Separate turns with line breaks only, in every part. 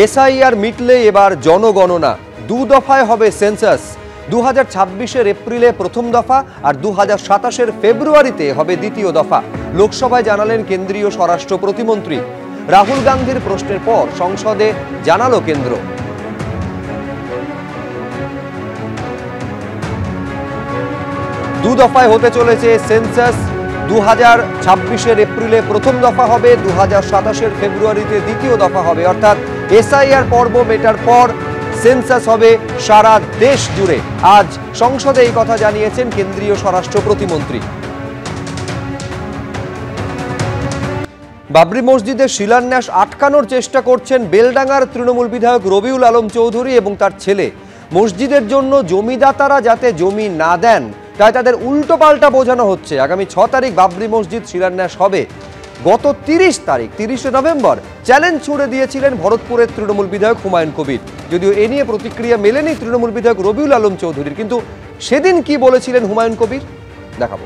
SIR মিটলে এবার জনগণনা, 2 দফায় হবে সেন্সাস। 2026-এর এপ্রিলে প্রথম দফা আর 2027-এর ফেব্রুয়ারিতে হবে দ্বিতীয় দফা। লোকসভায় জানালেন কেন্দ্রীয় স্বরাষ্ট্র প্রতিমন্ত্রী। রাহুল গান্ধীর প্রশ্নের পর সংসদে জানালো কেন্দ্র। দু দফায় হতে চলেছে সেন্সাস। 2026-এর এপ্রিলে প্রথম দফা হবে, 2027-এর ফেব্রুয়ারিতে দ্বিতীয় দফা হবে। অর্থাৎ এসআইআর পর্ব মেটার পর সেন্সাস হবে সারা দেশ জুড়ে। আজ সংসদে এই কথা জানিয়েছেন কেন্দ্রীয় স্বরাষ্ট্র প্রতিমন্ত্রী। বাবরি মসজিদের শিলান্যাস আটকানোর চেষ্টা করছেন বেলডাঙ্গার তৃণমূল বিধায়ক রবিউল আলম চৌধুরী এবং তার ছেলে। মসজিদের জন্য জমিদাতারা যাতে জমি না দেন, তাই তাদের উল্টো পাল্টা বোঝানো হচ্ছে। আগামী 6 তারিখ বাবরি মসজিদ শিলান্যাস হবে। গত 30 নভেম্বর চ্যালেঞ্জ ছুড়ে দিয়েছিলেন ভরতপুরের তৃণমূল বিধায়ক হুমায়ুন কবির। যদিও এ নিয়ে প্রতিক্রিয়া মেলেনি তৃণমূল বিধায়ক রবিউল আলম চৌধুরীর। কিন্তু সেদিন কি বলেছিলেন হুমায়ুন কবির, দেখাবো।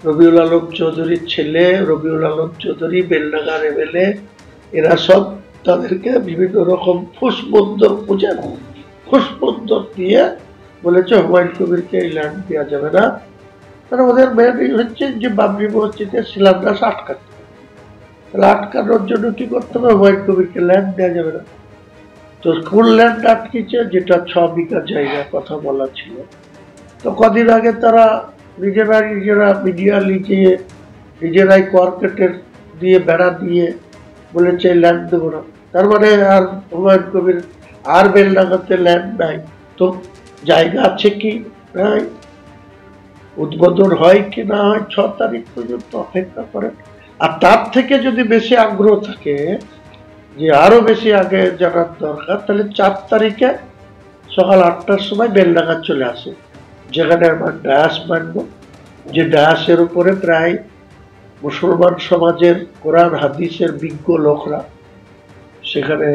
রবিউল আলম চৌধুরীর ছেলে রবিউল আলম চৌধুরী, বেলডাঙ্গার এমএলএ, এরা সব তাদেরকে বিভিন্ন রকম ফুসবন্দর বোঝানো, ফুসবন্দর দিয়ে বলেছে হুমায়ুন কবিরকে এই ল্যান্ড দেওয়া যাবে না। তারা ওদের মেন হচ্ছে যে বাবরি মসজিদের শিলান্যাস আটকাতে। তাহলে আটকানোর জন্য কি করতে হবে? হুমায়ুন কবিরকে ল্যান্ড দেওয়া যাবে না। তো কোন ল্যান্ড আটকেছে? যেটা 6 বিঘা জায়গা কথা বলা ছিল। তো কদিন আগে তারা নিজেরা মিডিয়া লিখিয়ে নিজেরাই কোয়ার্কেটের দিয়ে বেড়া দিয়ে বলেছে ল্যান্ড দেবো না। তার মানে আর হুমায়ুন কবির আর বেলডাঙ্গাতে ল্যান্ড নাই। তো জায়গা আছে কি নাই, উদ্বোধন হয় কি না হয় 6 তারিখ পর্যন্ত অপেক্ষা করেন। আর তার থেকে যদি বেশি আগ্রহ থাকে যে আরো বেশি আগে জানার দরকার, তাহলে 4 তারিখে সকাল 8টার সময় বেলডাঙ্গা চলে আসে, যেখানে আমার ডায়াস মানব, যে ডায়াসের উপরে প্রায় মুসলমান সমাজের কোরআন হাদিসের বিজ্ঞ লোকরা সেখানে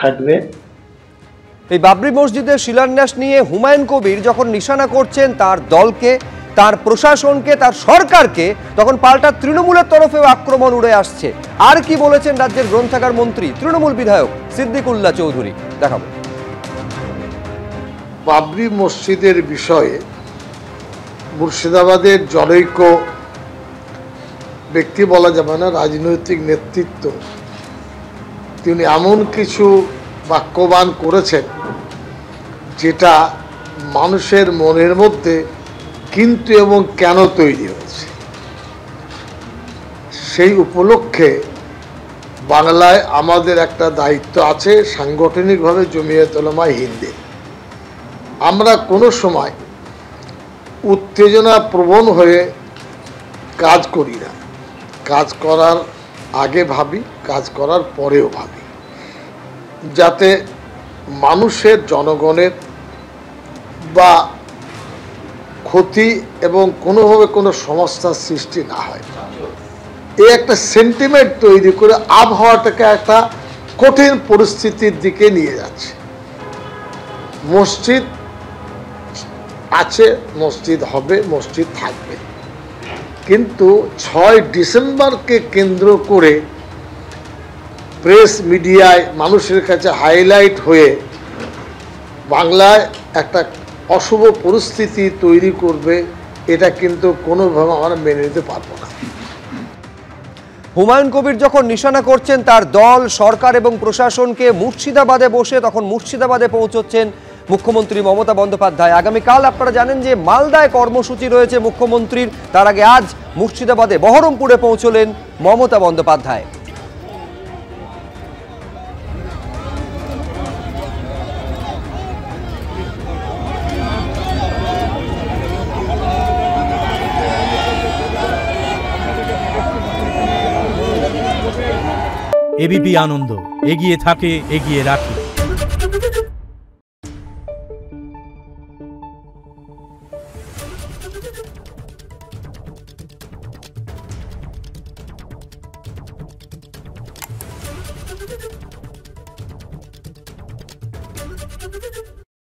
থাকবে।
এই বাবরি মসজিদের শিলান্যাস নিয়ে হুমায়ুন কবির যখন নিশানা করছেন তার দলকে, তার প্রশাসনকে, তার সরকারকে, তখন পাল্টা তৃণমূলের তরফেও আক্রমণ উড়ে আসছে। আর কি বলেছেন রাজ্যের গ্রন্থাগার মন্ত্রী তৃণমূল বিধায়ক সিদ্দিকুল্লাহ চৌধুরী, দেখাবো।
বাবরি মসজিদের বিষয়ে মুর্শিদাবাদের জনৈক ব্যক্তি বলা যাবে না, রাজনৈতিক নেতৃত্ব, তিনি এমন কিছু বাক্যবান করেছেন যেটা মানুষের মনের মধ্যে কিন্তু এবং কেন তৈরি হয়েছে। সেই উপলক্ষে বাংলায় আমাদের একটা দায়িত্ব আছে, সাংগঠনিকভাবে জমিয়ত উলামা হিন্দের। আমরা কোনো সময় উত্তেজনা প্রবণ হয়ে কাজ করি না। কাজ করার আগে ভাবি, কাজ করার পরেও ভাবি, যাতে মানুষের, জনগণের বা ক্ষতি এবং কোনোভাবে কোনো সমস্যার সৃষ্টি না হয়। এই একটা সেন্টিমেন্ট তৈরি করে আবহাওয়াটাকে একটা কঠিন পরিস্থিতির দিকে নিয়ে যাচ্ছে। মসজিদ আছে, মসজিদ হবে, মসজিদ থাকবে, কিন্তু 6 ডিসেম্বরকে কেন্দ্র করে প্রেস মিডিয়ায় মানুষের কাছে হাইলাইট হয়ে বাংলায় একটা অশুভ পরিস্থিতি তৈরি করবে, এটা কিন্তু কোনোভাবে আমরা মেনে নিতে পারবো না।
হুমায়ুন কবির যখন নিশানা করছেন তার দল, সরকার এবং প্রশাসনকে, মুর্শিদাবাদে বসে তখন মুর্শিদাবাদে পৌঁছচ্ছেন মুখ্যমন্ত্রী মমতা বন্দ্যোপাধ্যায়। আগামীকাল আপনারা জানেন যে মালদায় কর্মসূচি রয়েছে মুখ্যমন্ত্রীর। তার আগে আজ মুর্শিদাবাদে বহরমপুরে পৌঁছলেন মমতা বন্দ্যোপাধ্যায়।
এবিপি আনন্দ, এগিয়ে থাকে, এগিয়ে রাখে।